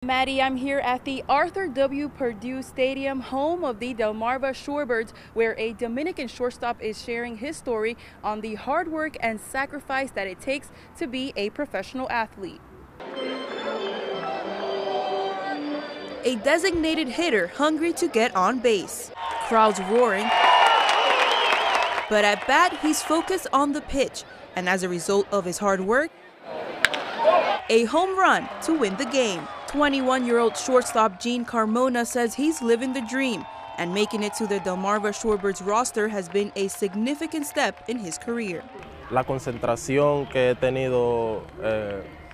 Maddie, I'm here at the Arthur W. Purdue Stadium, home of the Delmarva Shorebirds, where a Dominican shortstop is sharing his story on the hard work and sacrifice that it takes to be a professional athlete. A designated hitter hungry to get on base. Crowds roaring. But at bat, he's focused on the pitch, and as a result of his hard work, a home run to win the game. 21-year-old shortstop Carmona says he's living the dream, and making it to the Delmarva Shorebirds roster has been a significant step in his career. La concentración que he tenido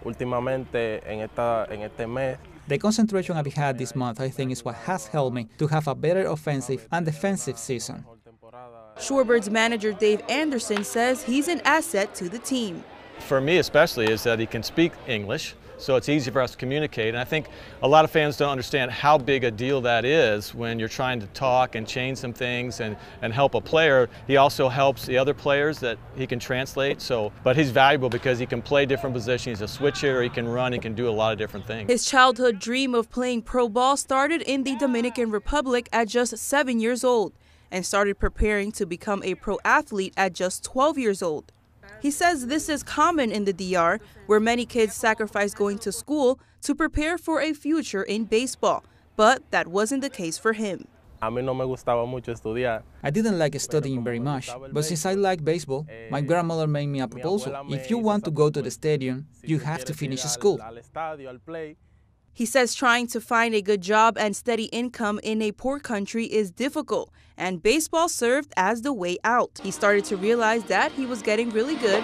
últimamente en este mes. The concentration I've had this month, I think, is what has helped me to have a better offensive and defensive season. Shorebirds manager Dave Anderson says he's an asset to the team. For me especially is that he can speak English, so it's easy for us to communicate. And I think a lot of fans don't understand how big a deal that is when you're trying to talk and change some things and help a player. He also helps the other players that he can translate. But he's valuable because he can play different positions. He's a switch hitter, he can run, he can do a lot of different things. His childhood dream of playing pro ball started in the Dominican Republic at just 7 years old and started preparing to become a pro athlete at just 12 years old. He says this is common in the DR, where many kids sacrifice going to school to prepare for a future in baseball, but that wasn't the case for him. A mí no me gustaba mucho estudiar. I didn't like studying very much, but since I like baseball, my grandmother made me a proposal. If you want to go to the stadium, you have to finish school. He says trying to find a good job and steady income in a poor country is difficult, and baseball served as the way out. He started to realize that he was getting really good,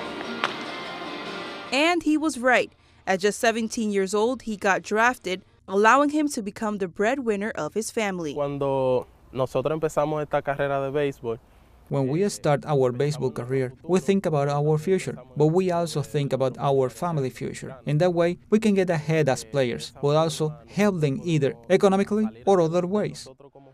and he was right. At just 17 years old, he got drafted, allowing him to become the breadwinner of his family. Cuando nosotros empezamos esta carrera de béisbol, when we start our baseball career, we think about our future, but we also think about our family future. In that way, we can get ahead as players, but also help them either economically or other ways.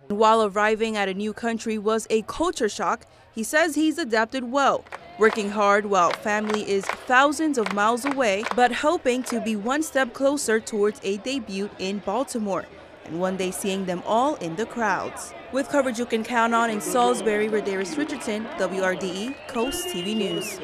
While arriving at a new country was a culture shock, he says he's adapted well, working hard while family is thousands of miles away, but hoping to be one step closer towards a debut in Baltimore, and one day seeing them all in the crowds. With coverage you can count on in Salisbury, Richardson, WRDE Coast TV News.